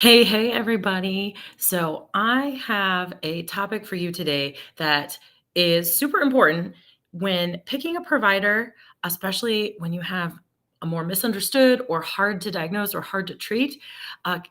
Hey, everybody. So, I have a topic for you today that is super important when picking a provider, especially when you have a more misunderstood or hard to diagnose or hard to treat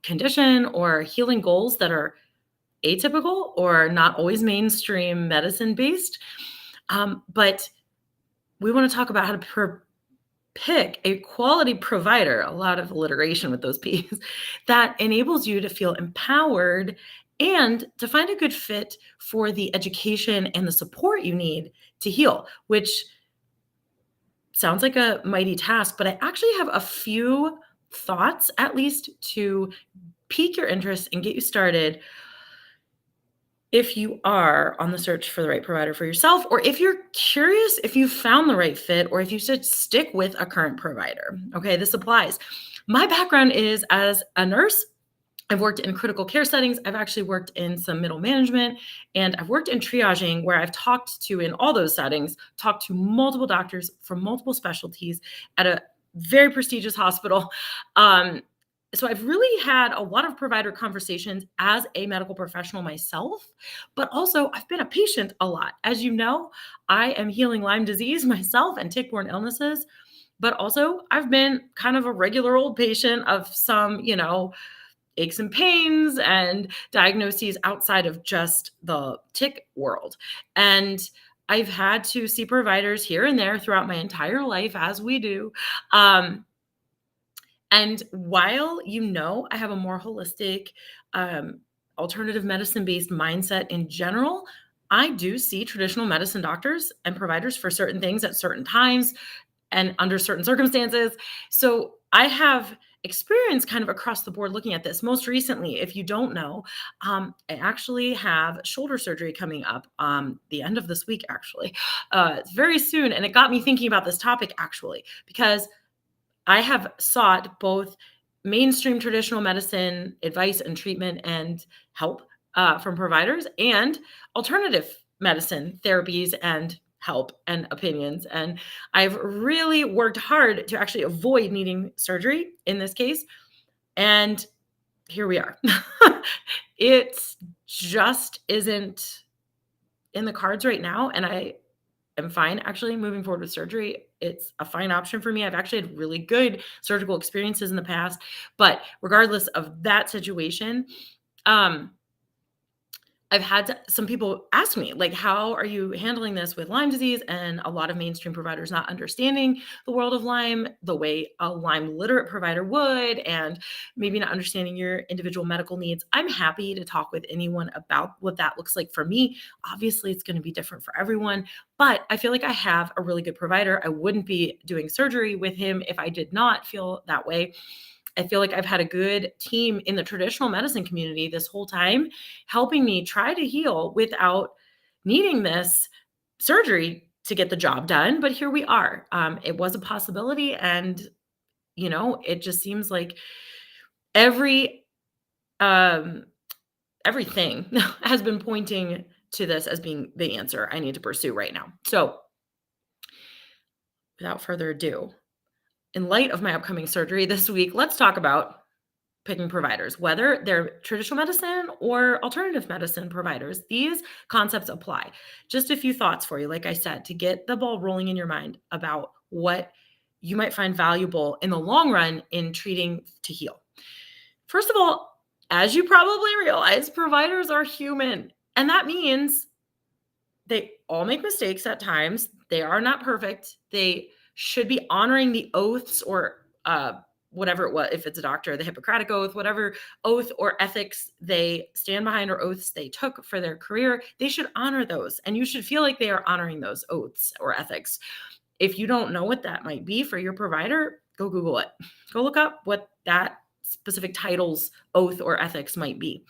condition or healing goals that are atypical or not always mainstream medicine based. But we want to talk about how to pick a quality provider, a lot of alliteration with those P's, that enables you to feel empowered and to find a good fit for the education and the support you need to heal, which sounds like a mighty task, but I actually have a few thoughts, at least, to pique your interest and get you started if you are on the search for the right provider for yourself, or if you're curious if you found the right fit, or if you should stick with a current provider. Okay, this applies. My background is as a nurse. I've worked in critical care settings. I've actually worked in some middle management, and I've worked in triaging where I've talked to, in all those settings, talked to multiple doctors from multiple specialties at a very prestigious hospital. Um, so I've really had a lot of provider conversations as a medical professional myself, but also I've been a patient a lot. As you know, I am healing Lyme disease myself and tick-borne illnesses, but also I've been kind of a regular old patient of some, aches and pains and diagnoses outside of just the tick world. And I've had to see providers here and there throughout my entire life, as we do. Um, and while I have a more holistic, um, alternative medicine based mindset in general, I do see traditional medicine doctors and providers for certain things at certain times and under certain circumstances. So I have experience kind of across the board looking at this. Most recently, if you don't know, I actually have shoulder surgery coming up the end of this week, actually. It's very soon. And it got me thinking about this topic, actually, because I have sought both mainstream traditional medicine advice and treatment and help from providers and alternative medicine therapies and help and opinions. And I've really worked hard to actually avoid needing surgery in this case. And here we are. It just isn't in the cards right now. And I am fine actually moving forward with surgery. It's a fine option for me. I've actually had really good surgical experiences in the past, but regardless of that situation, um, I've had some people ask me, like, how are you handling this with Lyme disease? And a lot of mainstream providers not understanding the world of Lyme the way a Lyme literate provider would, and maybe not understanding your individual medical needs. I'm happy to talk with anyone about what that looks like for me. Obviously, it's going to be different for everyone, but I feel like I have a really good provider. I wouldn't be doing surgery with him if I did not feel that way. I feel like I've had a good team in the traditional medicine community this whole time, helping me try to heal without needing this surgery to get the job done. But here we are. It was a possibility. And, it just seems like every, um, everything has been pointing to this as being the answer I need to pursue right now. So without further ado, in light of my upcoming surgery this week, let's talk about picking providers, whether they're traditional medicine or alternative medicine providers. These concepts apply. Just a few thoughts for you, like I said, to get the ball rolling in your mind about what you might find valuable in the long run in treating to heal. First of all, as you probably realize, providers are human. And that means they all make mistakes at times. They are not perfect. They should be honoring the oaths or whatever it was, if it's a doctor, the Hippocratic Oath, whatever oath or ethics they stand behind or oaths they took for their career, they should honor those. And you should feel like they are honoring those oaths or ethics. If you don't know what that might be for your provider, go Google it. Go look up what that specific title's oath or ethics might be.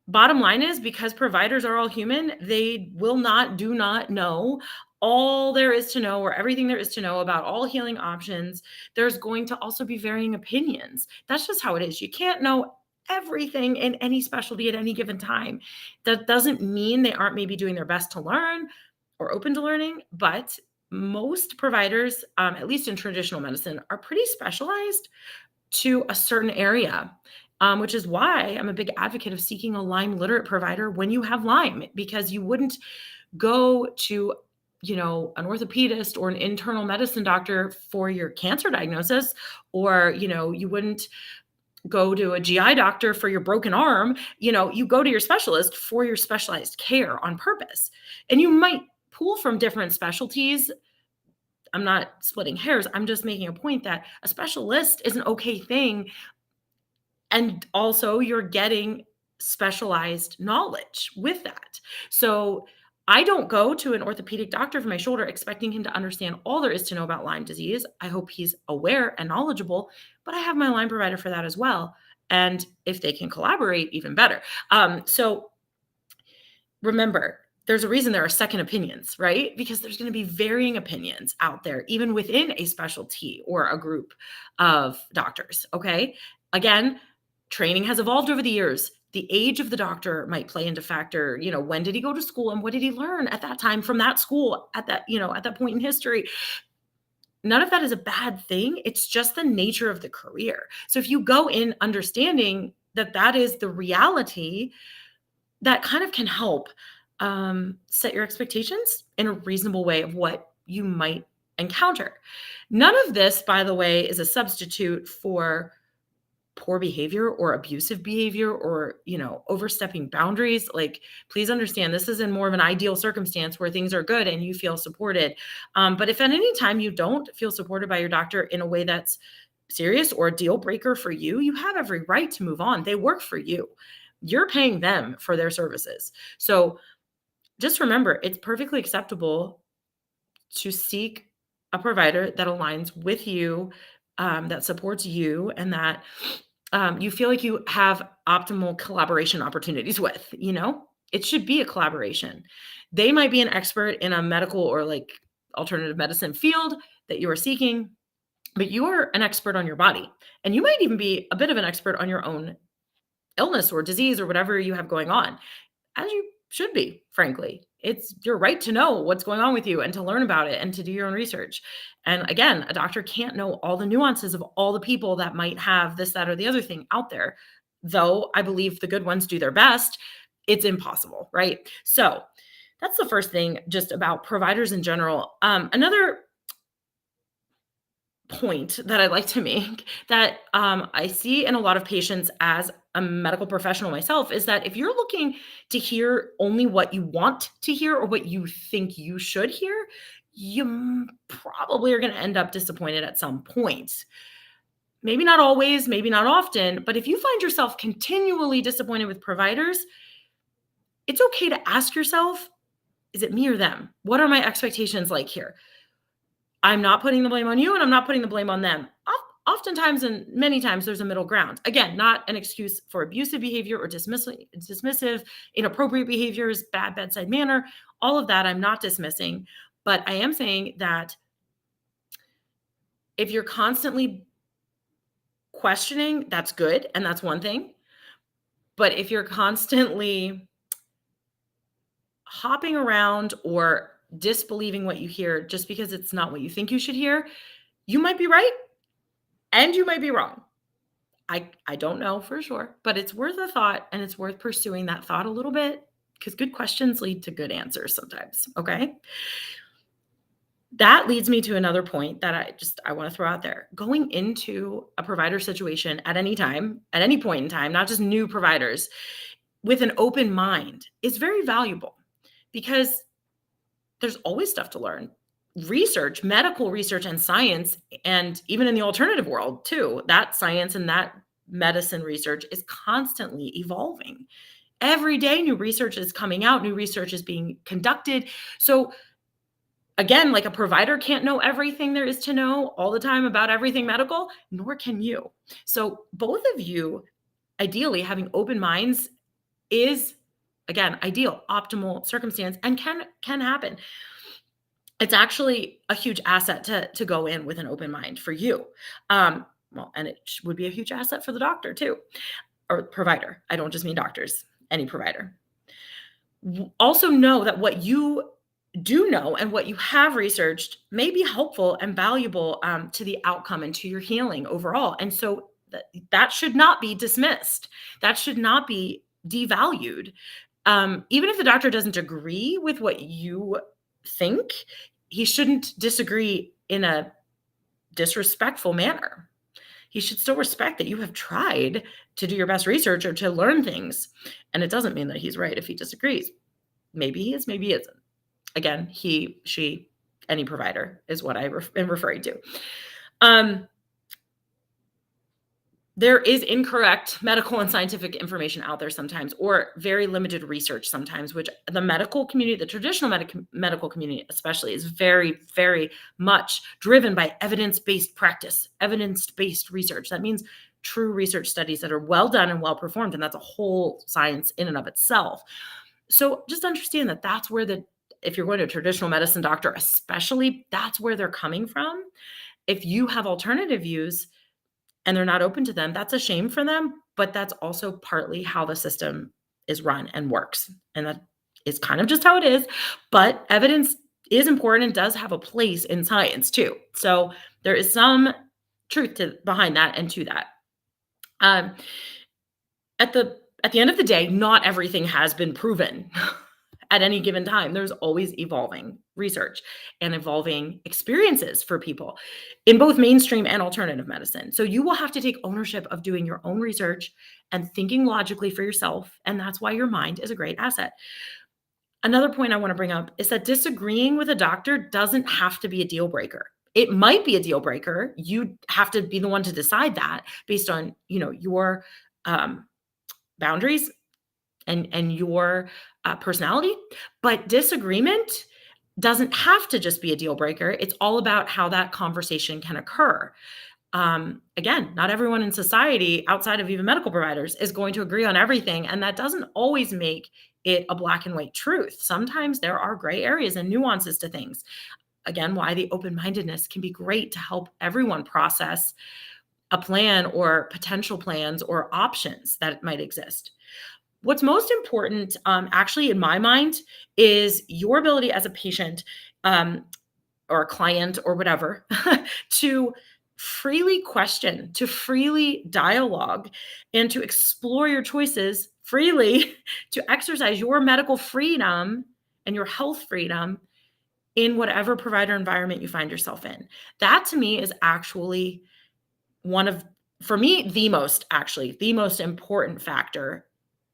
Bottom line is, because providers are all human, they do not know all there is to know or everything there is to know about all healing options. There's going to also be varying opinions. That's just how it is. You can't know everything in any specialty at any given time. That doesn't mean they aren't maybe doing their best to learn or open to learning, but most providers, at least in traditional medicine, are pretty specialized to a certain area, which is why I'm a big advocate of seeking a Lyme literate provider when you have Lyme, because you wouldn't go to an orthopedist or an internal medicine doctor for your cancer diagnosis, or you wouldn't go to a GI doctor for your broken arm. You go to your specialist for your specialized care on purpose. And you might pull from different specialties. I'm not splitting hairs. I'm just making a point that a specialist is an okay thing. And also, you're getting specialized knowledge with that. So, I don't go to an orthopedic doctor for my shoulder expecting him to understand all there is to know about Lyme disease. I hope he's aware and knowledgeable, but I have my Lyme provider for that as well. And if they can collaborate, even better. So, remember, there's a reason there are second opinions, right? Because there's going to be varying opinions out there, even within a specialty or a group of doctors. Okay. Again, training has evolved over the years. The age of the doctor might play into factor. When did he go to school and what did he learn at that time from that school at that point in history? None of that is a bad thing. It's just the nature of the career. So if you go in understanding that that is the reality, that kind of can help set your expectations in a reasonable way of what you might encounter. None of this, by the way, is a substitute for poor behavior or abusive behavior or, overstepping boundaries. Like, please understand, this is in more of an ideal circumstance where things are good and you feel supported. But if at any time you don't feel supported by your doctor in a way that's serious or a deal breaker for you, you have every right to move on. They work for you. You're paying them for their services. So just remember, it's perfectly acceptable to seek a provider that aligns with you, that supports you, and that you feel like you have optimal collaboration opportunities with. It should be a collaboration. They might be an expert in a medical or like alternative medicine field that you are seeking, but you are an expert on your body. And you might even be a bit of an expert on your own illness or disease or whatever you have going on, as you should be, frankly. It's your right to know what's going on with you and to learn about it and to do your own research. And again, a doctor can't know all the nuances of all the people that might have this, that, or the other thing out there. Though I believe the good ones do their best, it's impossible, right? So that's the first thing just about providers in general. Another point that I'd like to make that I see in a lot of patients as a medical professional myself is that if you're looking to hear only what you want to hear or what you think you should hear, you probably are going to end up disappointed at some point. Maybe not always, maybe not often, but if you find yourself continually disappointed with providers, it's okay to ask yourself, is it me or them? What are my expectations like here? I'm not putting the blame on you and I'm not putting the blame on them. Oftentimes and many times there's a middle ground. Again, not an excuse for abusive behavior or dismissive, inappropriate behaviors, bad bedside manner. All of that I'm not dismissing, but I am saying that if you're constantly questioning, that's good and that's one thing. But if you're constantly hopping around or disbelieving what you hear just because it's not what you think you should hear, you might be right and you might be wrong. I don't know for sure, but it's worth a thought and it's worth pursuing that thought a little bit because good questions lead to good answers sometimes. Okay. That leads me to another point that I want to throw out there. Going into a provider situation at any time, at any point in time, not just new providers, with an open mind is very valuable because there's always stuff to learn. Research, medical research and science, and even in the alternative world too, that science and that medicine research is constantly evolving. Every day, new research is coming out, new research is being conducted. So again, like a provider can't know everything there is to know all the time about everything medical, nor can you. So both of you, ideally having open minds is, again, ideal, optimal circumstance and can happen. It's actually a huge asset to go in with an open mind for you. And it would be a huge asset for the doctor too, or provider. I don't just mean doctors, any provider. Also know that what you do know and what you have researched may be helpful and valuable to the outcome and to your healing overall. And so that should not be dismissed. That should not be devalued. Even if the doctor doesn't agree with what you think, he shouldn't disagree in a disrespectful manner. He should still respect that you have tried to do your best research or to learn things. And it doesn't mean that he's right if he disagrees. Maybe he is, maybe he isn't. Again, he, she, any provider is what I am referring to. There is incorrect medical and scientific information out there sometimes, or very limited research sometimes, which the medical community, the traditional medical community especially, is very, very much driven by evidence-based practice, evidence-based research. That means true research studies that are well done and well performed, and that's a whole science in and of itself. So just understand that that's where if you're going to a traditional medicine doctor especially, that's where they're coming from. If you have alternative views, and they're not open to them, that's a shame for them, but that's also partly how the system is run and works. And that is kind of just how it is. But evidence is important and does have a place in science too. So there is some truth behind that and to that. At the end of the day, not everything has been proven. At any given time, there's always evolving research and evolving experiences for people in both mainstream and alternative medicine. So you will have to take ownership of doing your own research and thinking logically for yourself. And that's why your mind is a great asset. Another point I want to bring up is that disagreeing with a doctor doesn't have to be a deal breaker. It might be a deal breaker. You have to be the one to decide that based on, your boundaries and your personality. But disagreement doesn't have to just be a deal breaker. It's all about how that conversation can occur. Again, not everyone in society outside of even medical providers is going to agree on everything. And that doesn't always make it a black and white truth. Sometimes there are gray areas and nuances to things. Again, why the open-mindedness can be great to help everyone process a plan or potential plans or options that might exist. What's most important, actually, in my mind, is your ability as a patient or a client or whatever to freely question, to freely dialogue, and to explore your choices freely, to exercise your medical freedom and your health freedom in whatever provider environment you find yourself in. That to me is actually for me, the most important factor.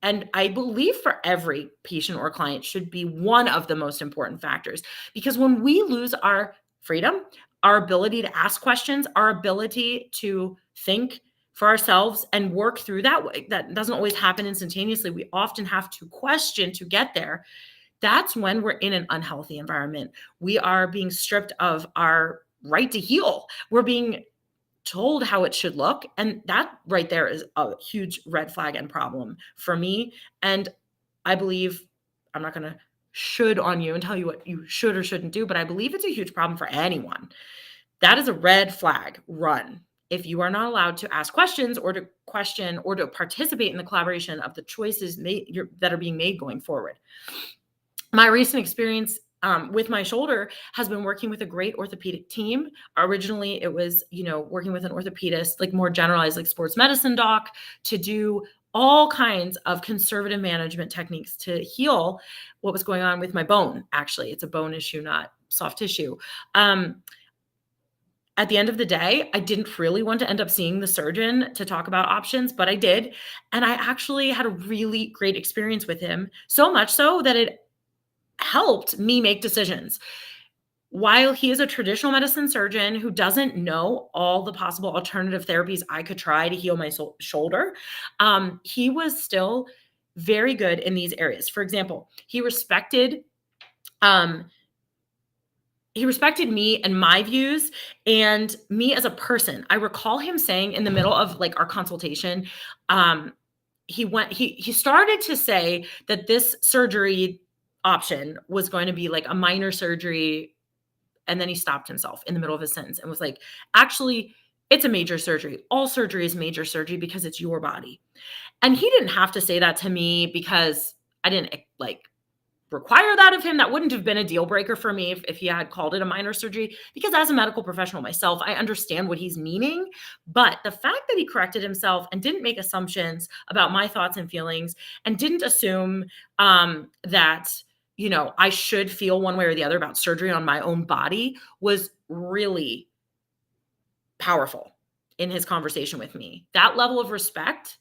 And I believe for every patient or client should be one of the most important factors, because when we lose our freedom, our ability to ask questions, our ability to think for ourselves and work through that way, that doesn't always happen instantaneously. We often have to question to get there. That's when we're in an unhealthy environment. We are being stripped of our right to heal. We're being told how it should look. And that right there is a huge red flag and problem for me. And I believe, I'm not going to should on you and tell you what you should or shouldn't do, but I believe it's a huge problem for anyone. That is a red flag. Run. If you are not allowed to ask questions or to question or to participate in the collaboration of the choices that are being made going forward. My recent experience with my shoulder has been working with a great orthopedic team. Originally, it was, working with an orthopedist, like more generalized, like sports medicine doc, to do all kinds of conservative management techniques to heal what was going on with my bone. Actually, it's a bone issue, not soft tissue. At the end of the day, I didn't really want to end up seeing the surgeon to talk about options, but I did. And I actually had a really great experience with him, so much so that it helped me make decisions. While he is a traditional medicine surgeon who doesn't know all the possible alternative therapies I could try to heal my shoulder, he was still very good in these areas. For example, he respected me and my views and me as a person. I recall him saying in the middle of like our consultation, he started to say that this surgery option was going to be like a minor surgery. And then he stopped himself in the middle of his sentence and was like, actually, it's a major surgery. All surgery is major surgery because it's your body. And he didn't have to say that to me because I didn't like require that of him. That wouldn't have been a deal breaker for me if he had called it a minor surgery, because as a medical professional myself, I understand what he's meaning. But the fact that he corrected himself and didn't make assumptions about my thoughts and feelings, and didn't assume that, I should feel one way or the other about surgery on my own body, was really powerful in his conversation with me. That level of respect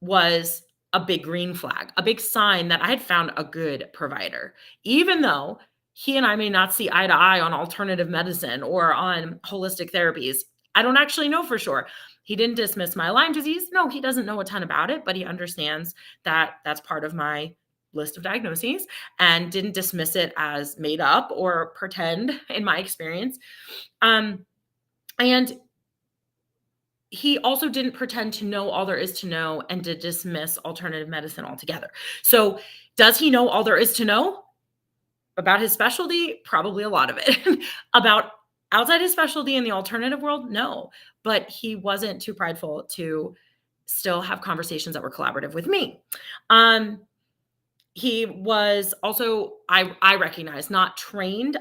was a big green flag, a big sign that I had found a good provider. Even though he and I may not see eye to eye on alternative medicine or on holistic therapies, I don't actually know for sure. He didn't dismiss my Lyme disease. No, he doesn't know a ton about it, but he understands that that's part of my list of diagnoses, and didn't dismiss it as made up or pretend, in my experience. And he also didn't pretend to know all there is to know and to dismiss alternative medicine altogether. So, does he know all there is to know about his specialty? Probably a lot of it. About outside his specialty in the alternative world? No. But he wasn't too prideful to still have conversations that were collaborative with me. He was also, I recognize, not trained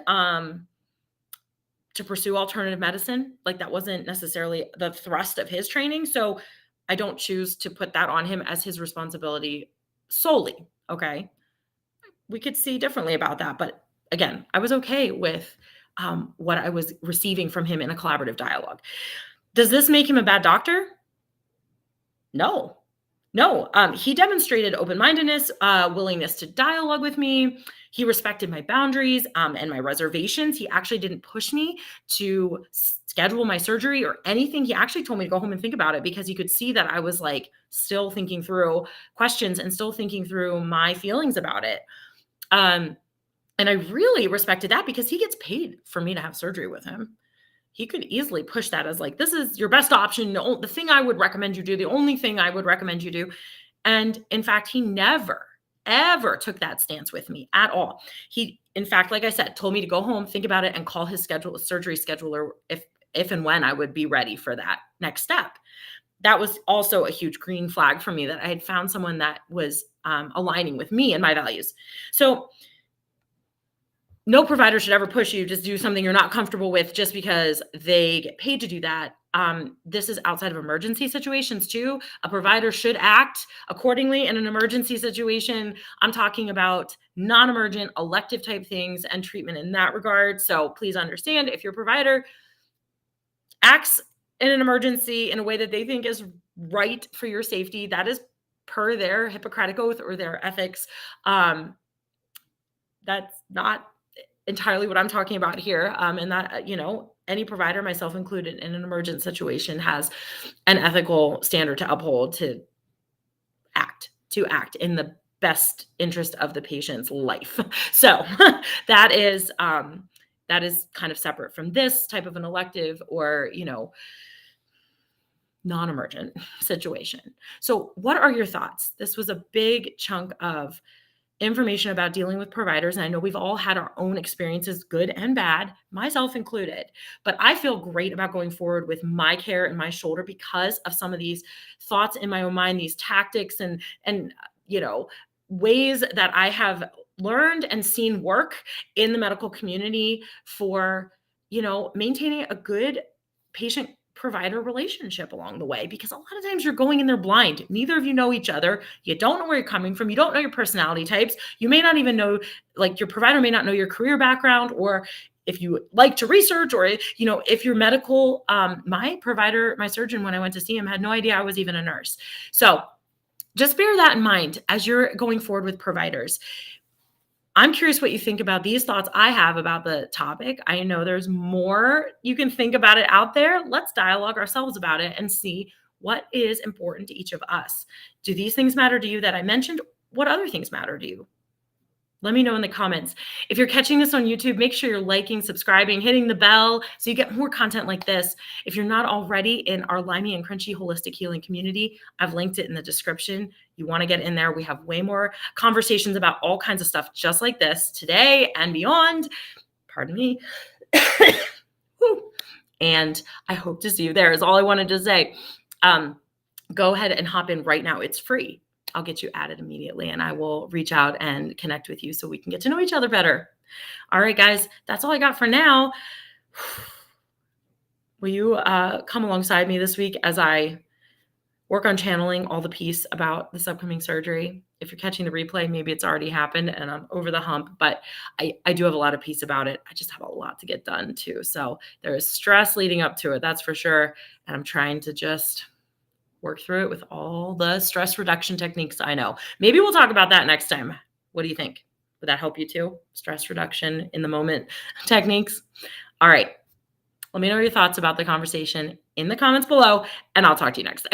to pursue alternative medicine. Like, that wasn't necessarily the thrust of his training. So I don't choose to put that on him as his responsibility solely. Okay. We could see differently about that. But again, I was okay with what I was receiving from him in a collaborative dialogue. Does this make him a bad doctor? No. No, he demonstrated open-mindedness, willingness to dialogue with me. He respected my boundaries, and my reservations. He actually didn't push me to schedule my surgery or anything. He actually told me to go home and think about it, because he could see that I was like still thinking through questions and still thinking through my feelings about it. And I really respected that, because he gets paid for me to have surgery with him. He could easily push that as like, this is your best option. The thing I would recommend you do, the only thing I would recommend you do. And in fact, he never, ever took that stance with me at all. He, in fact, like I said, told me to go home, think about it, and call his surgery scheduler if and when I would be ready for that next step. That was also a huge green flag for me, that I had found someone that was aligning with me and my values. So no provider should ever push you to do something you're not comfortable with just because they get paid to do that. This is outside of emergency situations too. A provider should act accordingly in an emergency situation. I'm talking about non-emergent, elective type things and treatment in that regard. So please understand, if your provider acts in an emergency in a way that they think is right for your safety, that is per their Hippocratic oath or their ethics. That's not entirely what I'm talking about here. And that, any provider, myself included, in an emergent situation has an ethical standard to uphold, to act in the best interest of the patient's life. So that is kind of separate from this type of an elective or, non-emergent situation. So what are your thoughts? This was a big chunk of information about dealing with providers. And I know we've all had our own experiences, good and bad, myself included. But I feel great about going forward with my care and my shoulder because of some of these thoughts in my own mind, these tactics and ways that I have learned and seen work in the medical community for, maintaining a good patient provider relationship along the way, because a lot of times you're going in there blind. Neither of you know each other. You don't know where you're coming from. You don't know your personality types. You may not even know, like, your provider may not know your career background, or if you like to research, or, if you're medical. My provider, my surgeon, when I went to see him, had no idea I was even a nurse. So just bear that in mind as you're going forward with providers. I'm curious what you think about these thoughts I have about the topic. I know there's more you can think about it out there. Let's dialogue ourselves about it and see what is important to each of us. Do these things matter to you that I mentioned? What other things matter to you? Let me know in the comments. If you're catching this on YouTube, make sure you're liking, subscribing, hitting the bell so you get more content like this. If you're not already in our Limey and Crunchy Holistic Healing community, I've linked it in the description. You want to get in there. We have way more conversations about all kinds of stuff just like this today and beyond. Pardon me. And I hope to see you there is all I wanted to say. Go ahead and hop in right now. It's free. I'll get you added immediately and I will reach out and connect with you so we can get to know each other better. All right, guys, that's all I got for now. Will you come alongside me this week as I work on channeling all the peace about this upcoming surgery? If you're catching the replay, maybe it's already happened and I'm over the hump, but I do have a lot of peace about it. I just have a lot to get done too. So there is stress leading up to it, that's for sure. And I'm trying to just work through it with all the stress reduction techniques I know. Maybe we'll talk about that next time. What do you think? Would that help you too? Stress reduction in the moment techniques? All right. Let me know your thoughts about the conversation in the comments below, and I'll talk to you next time.